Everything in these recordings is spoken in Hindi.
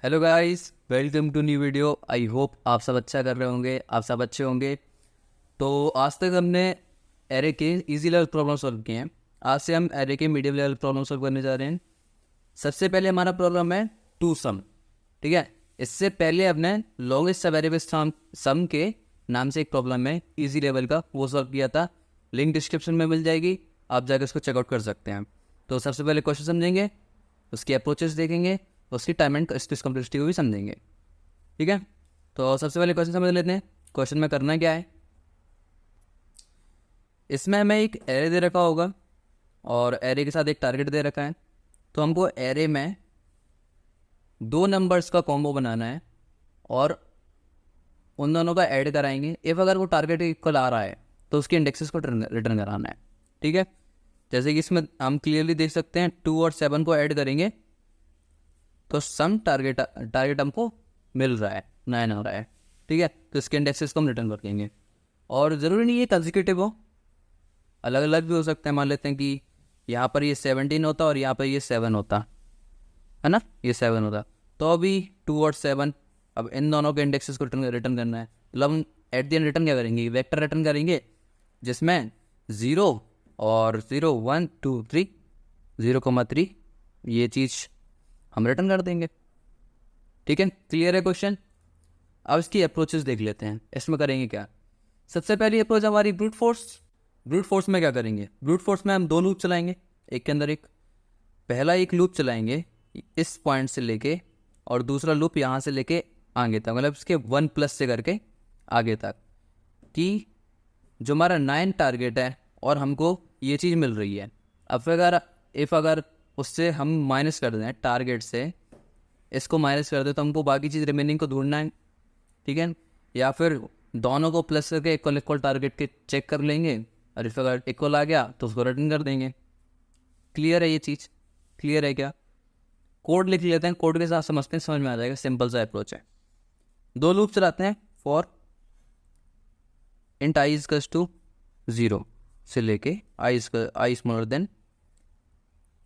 Hello guys, welcome to new video. I hope आप सब अच्छा कर रहे होंगे, आप सब अच्छे होंगे। तो आज तक हमने एरे के इजी लेवल प्रॉब्लम सॉल्व किए हैं। आज से हम एरे के मीडियम लेवल प्रॉब्लम सॉल्व करने जा रहे हैं। सबसे पहले हमारा प्रॉब्लम है टू सम। ठीक है, इससे पहले हमने लॉन्गेस्ट वेरिएबल सम के नाम से एक प्रॉब्लम है इजी लेवल का, वो सॉल्व किया था। लिंक डिस्क्रिप्शन में मिल जाएगी, आप जाकर उसको चेकआउट कर सकते हैं। तो सबसे पहले क्वेश्चन समझेंगे, उसकी अप्रोचेस देखेंगे, उसकी टाइम एंड स्पेस कॉम्प्लेक्सिटी को भी समझेंगे। ठीक है, तो सबसे पहले क्वेश्चन समझ लेते हैं। क्वेश्चन में करना क्या है, इसमें हमें एक एरे दे रखा होगा और एरे के साथ एक टारगेट दे रखा है। तो हमको एरे में दो नंबर्स का कॉम्बो बनाना है और उन दोनों का ऐड कराएंगे। इफ़ अगर वो टारगेट इक्वल आ रहा है तो उसके इंडेक्सेस को रिटर्न कराना है। ठीक है, जैसे कि इसमें हम क्लियरली देख सकते हैं 2 और 7 को ऐड करेंगे तो सम टारगेट हमको मिल रहा है, 9 आ रहा है। ठीक है, तो इसके इंडेक्सेस को हम रिटर्न कर देंगे। और ज़रूरी नहीं है कंसेक्यूटिव हो, अलग अलग भी हो सकते हैं। मान लेते हैं कि यहाँ पर ये 17 होता और यहाँ पर ये 7 होता है ना, ये 7 होता। तो अभी 2 और 7, अब इन दोनों के इंडेक्सेस को रिटर्न करना है। मतलब हम एट द एंड रिटर्न क्या करेंगे, वेक्टर रिटर्न करेंगे जिसमें 0 और 0 1 2 3 0,3 ये चीज़ हम रिटर्न कर देंगे। ठीक है, क्लियर है क्वेश्चन। अब इसकी अप्रोचेस देख लेते हैं। इसमें करेंगे क्या, सबसे पहली अप्रोच हमारी ब्रूट फोर्स। ब्रूट फोर्स में क्या करेंगे, ब्रूट फोर्स में हम दो लूप चलाएंगे एक के अंदर एक। पहला एक लूप चलाएंगे इस पॉइंट से लेके और दूसरा लूप यहाँ से लेके आगे तक, मतलब इसके 1+ से करके आगे तक, कि जो हमारा 9 टारगेट है और हमको ये चीज़ मिल रही है। अब अगर उससे हम माइनस कर दें टारगेट से, इसको माइनस कर दे तो हमको बाकी चीज़ रिमेनिंग को ढूंढना है। ठीक है, या फिर दोनों को प्लस करके इक्वल इक्वल टारगेट के चेक कर लेंगे और इफ अगर इक्वल आ गया तो उसको रिटर्न कर देंगे। क्लियर है ये चीज़, क्लियर है क्या। कोड लिख लेते हैं, कोड के साथ समझते हैं, समझ में आ जाएगा। सिंपल सा अप्रोच है। दो लूप चलाते हैं for int i is to 0 से लेके i smaller than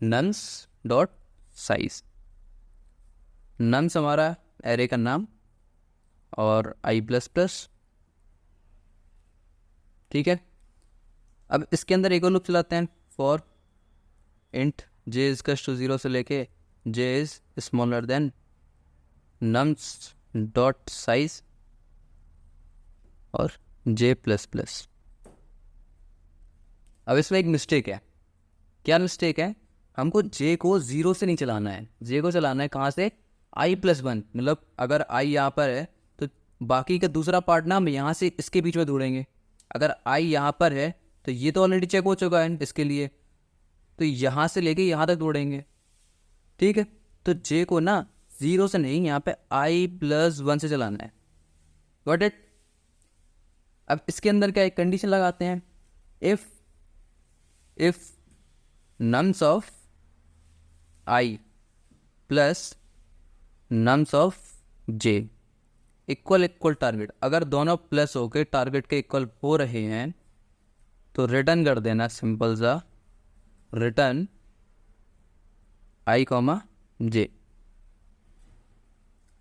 nums dot size. Nums हमारा एरे का नाम और i++। ठीक है, अब इसके अंदर एक और लूप चलाते हैं for int j is to 0 से लेके j is smaller than nums dot size और j++। अब इसमें एक मिस्टेक है। क्या मिस्टेक है, हमको j को 0 से नहीं चलाना है, j को चलाना है कहाँ से, i+1। मतलब अगर i यहाँ पर है तो बाकी का दूसरा पार्ट ना हम यहाँ से इसके बीच में ढूंढेंगे। अगर i यहाँ पर है तो ये तो ऑलरेडी चेक हो चुका है इसके लिए, तो यहाँ से लेके यहाँ तक ढूंढेंगे। ठीक है, तो j को ना 0 से नहीं, यहाँ पे i+1 से चलाना है। Got it. अब इसके अंदर क्या एक कंडीशन लगाते हैं, if nums of i plus nums of j equal target, अगर दोनों प्लस होके टारगेट के इक्वल हो रहे हैं तो रिटर्न कर देना सिंपल सा, रिटर्न i, j।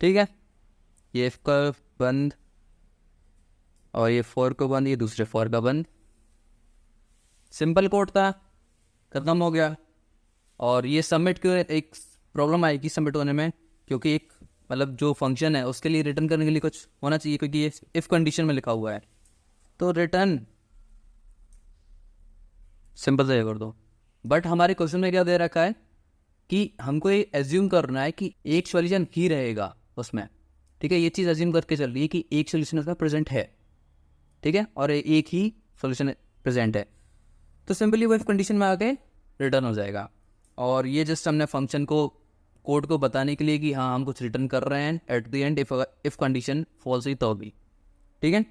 ठीक है, ये इफ का बंद और ये फॉर को बंद, ये दूसरे फॉर का बंद। सिंपल कोड था, खत्म हो गया। और ये सबमिट क्यों, एक प्रॉब्लम आएगी सबमिट होने में, क्योंकि एक मतलब जो फंक्शन है उसके लिए रिटर्न करने के लिए कुछ होना चाहिए, क्योंकि ये इफ़ कंडीशन में लिखा हुआ है। तो रिटर्न सिंपल से कर दो। बट हमारे क्वेश्चन में क्या दे रखा है कि हमको ये एज्यूम करना है कि एक सॉल्यूशन ही रहेगा उसमें। ठीक है, ये चीज़ एज्यूम करके चल रही है कि एक सॉल्यूशन उसमें प्रेजेंट है। ठीक है, और एक ही सॉल्यूशन प्रेजेंट है, तो सिंपली वो इफ कंडीशन में आके रिटर्न हो जाएगा। और ये जस्ट हमने फंक्शन को, कोड को बताने के लिए कि हाँ हम कुछ रिटर्न कर रहे हैं at the end if condition false हुई तो भी। ठीक है,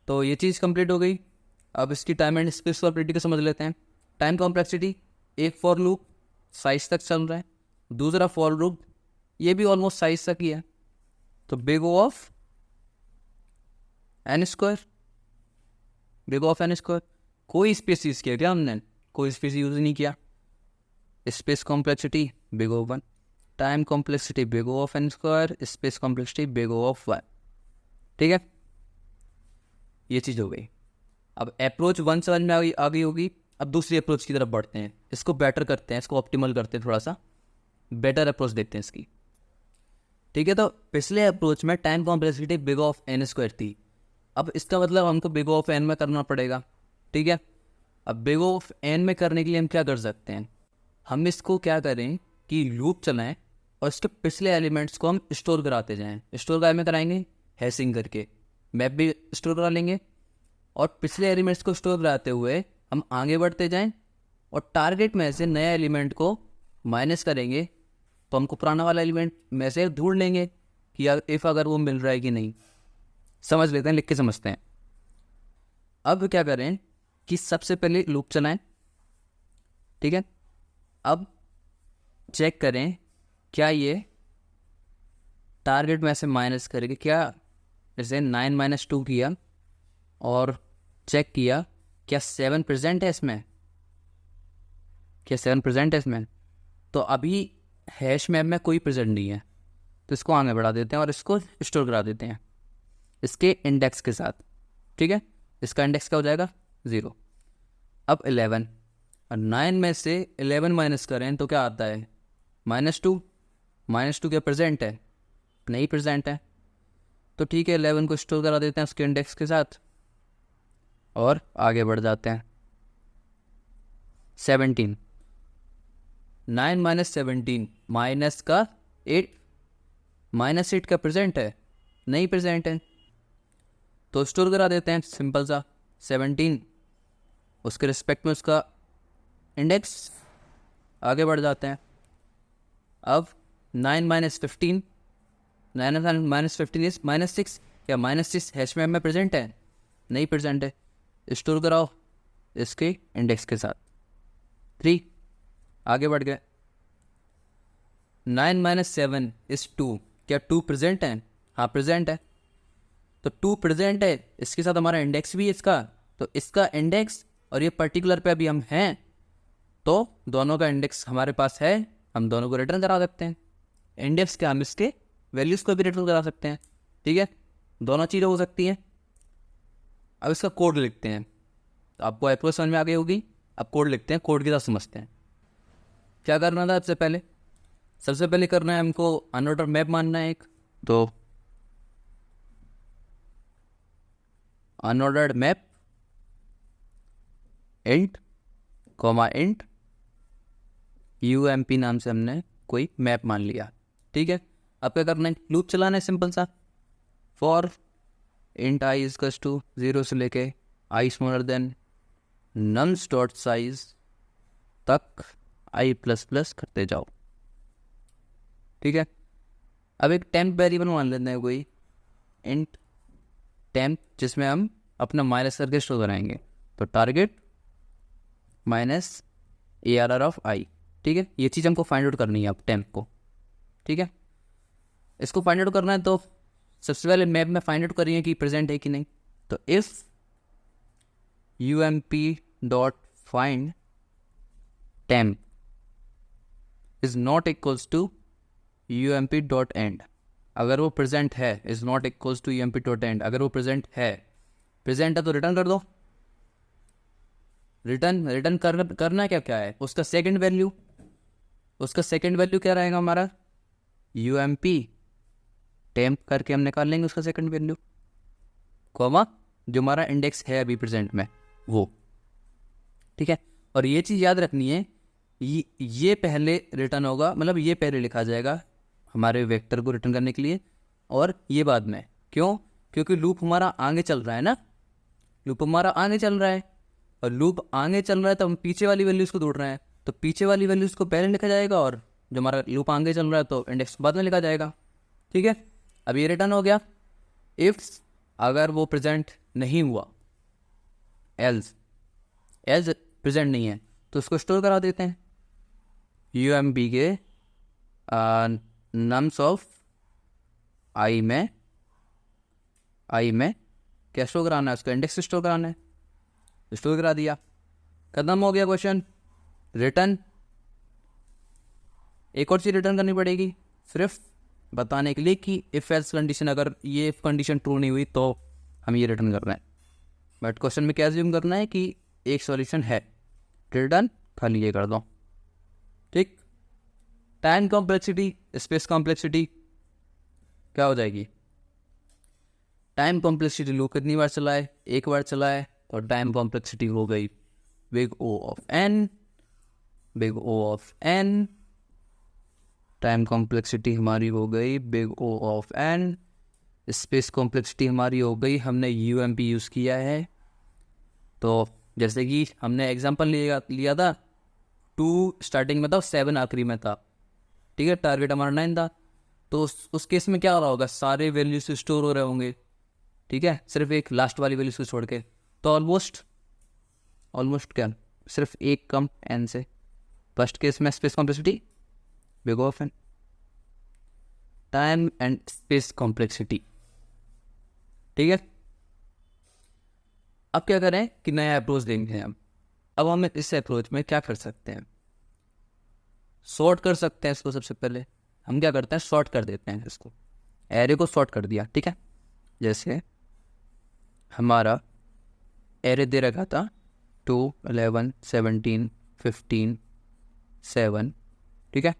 तो ये चीज़ कंप्लीट हो गई। अब इसकी टाइम एंड स्पेस कॉम्प्लेक्सिटी को समझ लेते हैं। टाइम कॉम्प्लेक्सिटी, एक फॉर लूप साइज तक चल रहा है, दूसरा फॉर लूप ये भी ऑलमोस्ट साइज तक ही है, तो big O of n square, big O of n square. कोई स्पेस यूज़ किया क्या हमने, कोई स्पेस यूज़ नहीं किया। Space complexity big O 1, time complexity big O of n square, space complexity big O of 1। ठीक है, ये चीज़ हो गई। अब अप्रोच 1 समझ में आ गई होगी। अब दूसरी अप्रोच की तरफ बढ़ते हैं, इसको बेटर करते हैं, इसको ऑप्टिमल करते हैं, थोड़ा सा बेटर अप्रोच देखते हैं इसकी। ठीक है, तो पिछले अप्रोच में time complexity big of n square थी। अब इसका मतलब हमको बिग ऑफ n में करना पड़ेगा। ठीक है, अब बिग ऑफ n में करने के लिए हम क्या कर सकते हैं, हम इसको क्या करें कि लूप चलाएं और इसके पिछले एलिमेंट्स को हम स्टोर कराते जाएं। स्टोर काय में कराएंगे, हैशिंग करके मैप भी स्टोर करा लेंगे, और पिछले एलिमेंट्स को स्टोर कराते हुए हम आगे बढ़ते जाएं और टारगेट में से नया एलिमेंट को माइनस करेंगे, तो हमको पुराना वाला एलिमेंट में से ढूंढ लेंगे कि इफ़ अगर वो मिल रहा है कि नहीं। समझ लेते हैं, लिख के समझते हैं। अब क्या करें कि सबसे पहले लूप चलाएं। ठीक है, अब चेक करें क्या ये टारगेट में से माइनस करेंगे क्या। जैसे 9 - 2 किया और चेक किया क्या 7 प्रेजेंट है इसमें, क्या 7 प्रेजेंट है इसमें। तो अभी हैश मैप में कोई प्रेजेंट नहीं है, तो इसको आगे बढ़ा देते हैं और इसको स्टोर करा देते हैं इसके इंडेक्स के साथ। ठीक है, इसका इंडेक्स क्या हो जाएगा, 0। अब 11 और 9 में से 11 माइनस करें तो क्या आता है, -2। -2 क्या प्रेजेंट है, नहीं प्रेजेंट है। तो ठीक है, 11 को स्टोर करा देते हैं उसके इंडेक्स के साथ और आगे बढ़ जाते हैं। 17, 9 - 17 माइनस का 8, -8 का प्रेजेंट है, नहीं प्रेजेंट है, तो स्टोर करा देते हैं सिंपल सा 17, उसके रिस्पेक्ट में उसका इंडेक्स, आगे बढ़ जाते हैं। अब 9 - 15, 9 - 15 इज -6, क्या -6 हैश मैप में प्रेजेंट है, नहीं प्रेजेंट है, स्टोर कराओ इसके इंडेक्स के साथ। 3, आगे बढ़ गए। 9 - 7 इज 2, क्या 2 प्रेजेंट है, हाँ प्रेजेंट है, तो 2 प्रेजेंट है, इसके साथ हमारा इंडेक्स भी है इसका, तो इसका इंडेक्स और ये पर्टिकुलर पे अभी हम हैं, तो दोनों का इंडेक्स हमारे पास है, हम दोनों को रिटर्न करा सकते हैं। इंडेक्स क्या, हम इसके वैल्यूज़ को भी रिटर्न करा सकते हैं। ठीक है, दोनों चीज़ें हो सकती हैं। अब इसका कोड लिखते हैं, तो आपको अप्रोच समझ में आ गई होगी। अब कोड लिखते हैं, कोड के साथ समझते हैं। क्या करना था सबसे पहले करना है हमको अनऑर्डर मैप मानना है एक, तो unordered map int int UMP नाम से हमने कोई मैप मान लिया। ठीक है, अब क्या करना है, लूप चलाना है सिंपल सा। For int i equals to 0 से लेके i smaller than nums dot size तक i++ करते जाओ। ठीक है, अब एक टेम्प वेरिएबल मान लेते हैं कोई इंट टेम्प, जिसमें हम अपना माइनस करके स्टोर कराएंगे, तो टारगेट -ARR ऑफ i। ठीक है, ये चीज़ हमको फाइंड आउट करनी है अब टेम्प को। ठीक है, इसको फाइंड आउट करना है तो सबसे पहले मैप में फाइंड आउट करिए कि प्रेजेंट है कि नहीं। तो if UMP.find temp is not equals to UMP.end, अगर वो प्रेजेंट है, is not equals to UMP.end, अगर वो प्रेजेंट है तो रिटर्न कर दो। रिटर्न करना क्या है, उसका सेकंड वैल्यू क्या रहेगा हमारा, UMP टेम्प करके हम निकाल लेंगे उसका सेकंड वैल्यू, कॉमा जो हमारा इंडेक्स है अभी प्रेजेंट में वो। ठीक है, और ये चीज़ याद रखनी है, ये पहले रिटर्न होगा, मतलब ये पहले लिखा जाएगा हमारे वेक्टर को रिटर्न करने के लिए, और ये बाद में। क्यों, क्योंकि लूप हमारा आगे चल रहा है ना, लूप हमारा आगे चल रहा है, और लूप आगे चल रहा है तो हम पीछे वाली वैल्यूज़ को ढूंढ रहे हैं, तो पीछे वाली वैल्यूज़ को पहले लिखा जाएगा, और जो हमारा लूप आगे चल रहा है तो इंडेक्स बाद में लिखा जाएगा। ठीक है, अब ये रिटर्न हो गया। इफ अगर वो प्रेजेंट नहीं हुआ, एल्स प्रेजेंट नहीं है, तो उसको स्टोर करा देते हैं UMP के नम्स ऑफ i में क्या स्टोर कराना है, उसका इंडेक्स स्टोर कराना है, स्टोर करा दिया, खत्म हो गया क्वेश्चन। रिटर्न एक और चीज़ रिटर्न करनी पड़ेगी सिर्फ बताने के लिए कि इफ़ एल्स कंडीशन, अगर ये इफ कंडीशन ट्रू नहीं हुई तो हम ये रिटर्न करना है। बट क्वेश्चन में क्या अज्यूम करना है कि एक सॉल्यूशन है, रिटर्न खाली ये कर दो। ठीक, टाइम कॉम्प्लेक्सिटी, स्पेस कॉम्प्लेक्सिटी क्या हो जाएगी? टाइम कॉम्प्लेक्सिटी लूप कितनी बार चला है? एक बार चला है, तो टाइम कॉम्प्लेक्सिटी हो गई big O of n, big O of n. Time complexity हमारी हो गई big O of n. Space complexity हमारी हो गई, हमने यूएमपी यूज़ किया है। तो जैसे कि हमने एग्जांपल लिया था, 2 स्टार्टिंग में था, 7 आखिरी में था। ठीक है, टारगेट हमारा 9 था। तो उस केस में क्या हो रहा होगा? सारे वैल्यूज स्टोर हो रहे होंगे। ठीक है, सिर्फ एक लास्ट वाली वैल्यूज को छोड़ के। तो ऑलमोस्ट क्या, सिर्फ एक कम एन से। फर्स्ट केस में space complexity big of n, time and space complexity. ठीक है, अब क्या करें कि नया अप्रोच देंगे हम। अब हम इस अप्रोच में क्या कर सकते हैं? सॉर्ट कर सकते हैं इसको। सबसे पहले हम क्या करते हैं, सॉर्ट कर देते हैं इसको। एरे को सॉर्ट कर दिया। ठीक है, जैसे हमारा एरे दे रखा था 2, 11, 17, 15, 7। ठीक है,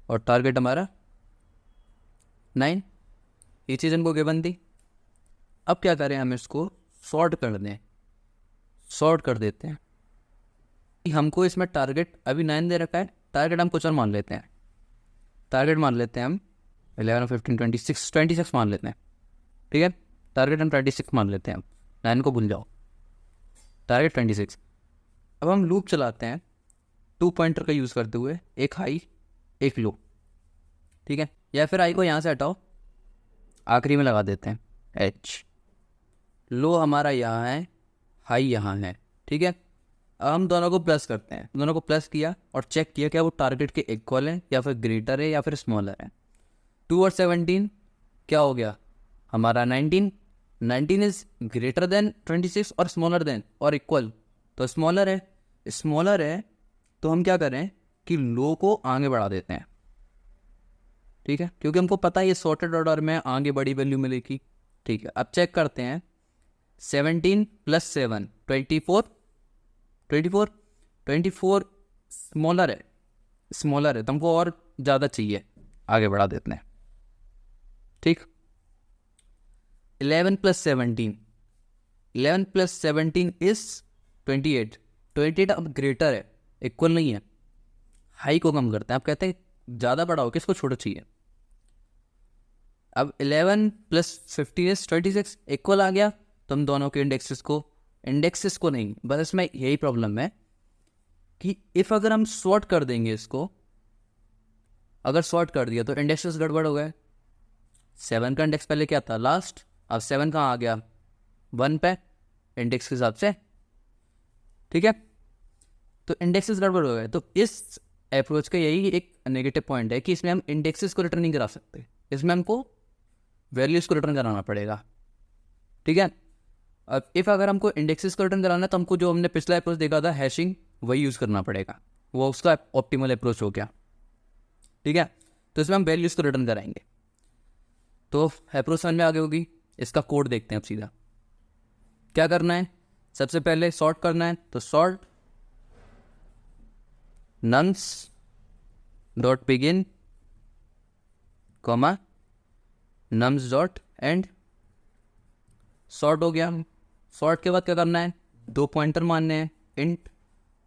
और टारगेट हमारा 9। ये चीज़ इनको गिवन थी। अब क्या करें, हम इसको सॉर्ट कर दें, सॉर्ट कर देते हैं। हमको इसमें टारगेट अभी 9 दे रखा है, टारगेट हम कुछ और मान लेते हैं। टारगेट मान लेते हैं हम 11, 15, 26 मान लेते हैं। ठीक है, टारगेट हम 26 मान लेते हैं। 9 को भूल जाओ, टारगेट 26। अब हम लूप चलाते हैं 2 पॉइंटर का यूज़ करते हुए, एक हाई एक लो। ठीक है, या फिर आई को यहाँ से हटाओ, आखिरी में लगा देते हैं एच। लो हमारा यहाँ है, हाई यहाँ है। ठीक है, अब हम दोनों को प्लस करते हैं। दोनों को प्लस किया और चेक किया क्या वो टारगेट के इक्वल है या फिर ग्रेटर है या फिर स्मॉलर है। 2 और 17 क्या हो गया हमारा 19। 19 इज ग्रेटर देन 26 और स्मॉलर देन और इक्वल, तो स्मॉलर है। स्मॉलर है तो हम क्या करें कि लो को आगे बढ़ा देते हैं। ठीक है, क्योंकि हमको पता है ये सॉर्टेड ऑर्डर में आगे बड़ी वैल्यू मिलेगी। ठीक है, अब चेक करते हैं। 17 + 7 24, 24, 24 स्मॉलर है, स्मॉलर है तो हमको और ज़्यादा चाहिए, आगे बढ़ा देते हैं। ठीक, 11 + 17, 11 + 17 इज 28। 28 अब ग्रेटर है, इक्वल नहीं है। हाई को कम करते हैं। आप कहते हैं ज़्यादा बढ़ाओ, किसको छोटा चाहिए? अब 11 + 15 इज 26, इक्वल आ गया। तो हम दोनों के इंडेक्सेस को नहीं, बस इसमें यही प्रॉब्लम है कि इफ़ अगर हम सॉर्ट कर देंगे इसको, अगर सॉर्ट कर दिया तो इंडेक्सेस गड़बड़ हो गए। 7 का इंडेक्स पहले क्या था? लास्ट। अब 7 कहाँ आ गया? 1 पे, इंडेक्स के हिसाब से। ठीक है, तो इंडेक्सेस गड़बड़ हो गए। तो इस अप्रोच का यही एक नेगेटिव पॉइंट है कि इसमें हम इंडेक्सेस को रिटर्न नहीं करा सकते, इसमें हमको वैल्यूज को रिटर्न कराना पड़ेगा। ठीक है, अब इफ़ अगर हमको इंडेक्सेस को रिटर्न कराना है तो हमको जो हमने पिछला अप्रोच देखा था हैशिंग, वही यूज़ करना पड़ेगा। वो उसका ऑप्टिमल अप्रोच हो गया। ठीक है, तो इसमें हम वैल्यूज को रिटर्न कराएंगे। तो अप्रोच समझ में आगे होगी। इसका कोड देखते हैं अब सीधा। क्या करना है, सबसे पहले सॉर्ट करना है। तो sort nums dot begin comma nums dot and. Sort हो गया। सॉर्ट के बाद क्या करना है, 2 पॉइंटर मानने हैं, इंट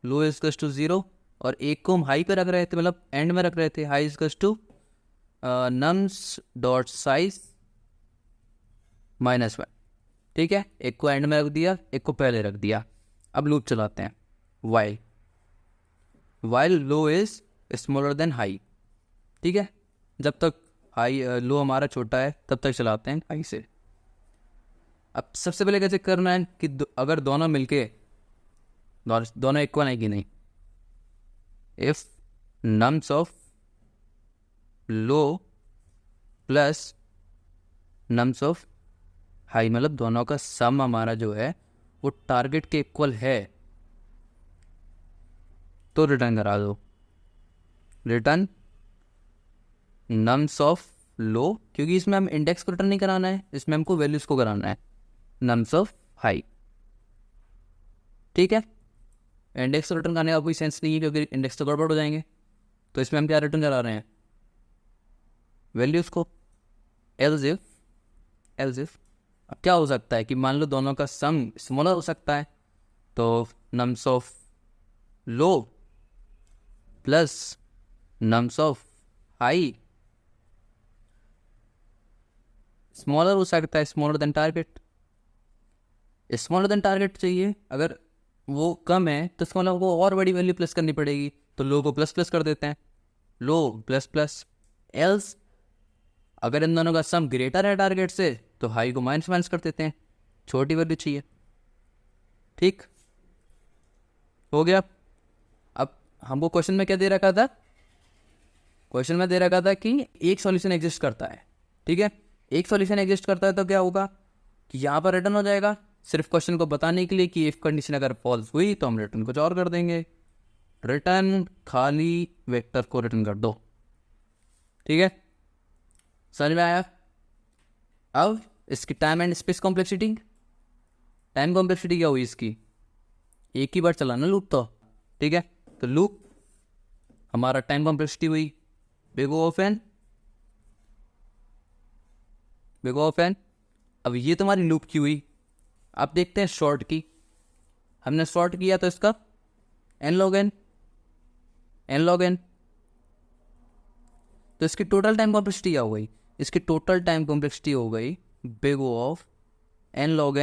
लो इज टू 0 और एक को हम हाई पे रख रहे थे, मतलब एंड में रख रहे थे। High is to nums dot size -1। ठीक है, एक को एंड में रख दिया, एक को पहले रख दिया। अब लूप चलाते हैं। While low is smaller then high. ठीक है, जब तक हाई लो हमारा छोटा है तब तक चलाते हैं हाई से। अब सबसे पहले कैसे करना है कि अगर दोनों मिलके दोनों इक्वल है कि नहीं। If nums of low plus nums of high, मतलब दोनों का सम हमारा जो है वो टारगेट के इक्वल है, तो रिटर्न करा दो। रिटर्न नम्स ऑफ लो, क्योंकि इसमें हम इंडेक्स को रिटर्न नहीं कराना है, इसमें हमको वैल्यूज को कराना है, नम्स ऑफ हाई। ठीक है, इंडेक्स को रिटर्न करने का कोई सेंस नहीं है क्योंकि इंडेक्स तो गड़बड़ हो जाएंगे, तो इसमें हम क्या रिटर्न करा रहे हैं, वैल्यूज को। एल्स इफ अब क्या हो सकता है कि मान लो दोनों का सम स्मॉलर हो सकता है, तो nums of low plus nums of high smaller हो सकता है, smaller than target. Smaller than target चाहिए, अगर वो कम है तो इसका मतलब वो और बड़ी वैल्यू प्लस करनी पड़ेगी, तो लो को प्लस प्लस कर देते हैं, लो प्लस प्लस। एल्स अगर इन दोनों का सम ग्रेटर है टारगेट से तो हाई को माइनस माइनस कर देते हैं, छोटी वैल्यू चाहिए। ठीक हो गया। अब हमको क्वेश्चन में क्या दे रखा था, क्वेश्चन में दे रखा था कि एक सॉल्यूशन एग्जिस्ट करता है। ठीक है, एक सॉल्यूशन एग्जिस्ट करता है तो क्या होगा कि यहाँ पर रिटर्न हो जाएगा, सिर्फ क्वेश्चन को बताने के लिए कि इफ कंडीशन अगर फॉल्स हुई तो हम रिटर्न कुछ और कर देंगे, रिटर्न खाली वेक्टर को रिटर्न कर दो। ठीक है, समझ में आया। अब इसकी time and space complexity, time complexity क्या हुई इसकी, एक ही बार चलाना लूप तो। ठीक है, तो लूप हमारा टाइम कॉम्प्लेक्सिटी हुई बिग O ऑफ एन। अब ये तुम्हारी लूप की हुई। अब देखते हैं शॉर्ट की, हमने शॉर्ट किया तो इसका एन लॉग एन, तो इसकी टोटल टाइम कॉम्प्लेक्सिटी क्या हो गई, इसकी टोटल टाइम कॉम्प्लेक्सिटी हो गई big O of n log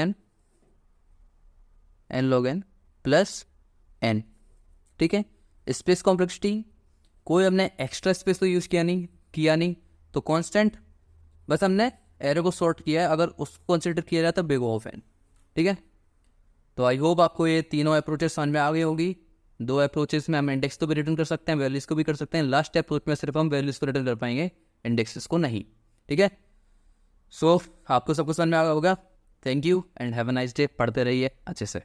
n plus n. ठीक है, स्पेस कॉम्प्लेक्सिटी कोई हमने एक्स्ट्रा स्पेस तो यूज़ किया नहीं, तो कांस्टेंट, बस हमने एरो को सॉर्ट किया है, अगर उसको कंसिडर किया जाता है बिग O ऑफ एन। ठीक है, तो आई होप आपको ये तीनों अप्रोचेस समझ में आ गई होगी। दो अप्रोचेस में हम इंडेक्स को भी रिटर्न कर सकते हैं, वैल्यूज को भी कर सकते हैं, लास्ट अप्रोच में सिर्फ हम वैल्यूज को रिटर्न कर पाएंगे, इंडेक्सेस को नहीं। ठीक है, सो आपको सब कुछ समझ में आ गया होगा। Thank you and have a nice day. पढ़ते रहिए अच्छे से।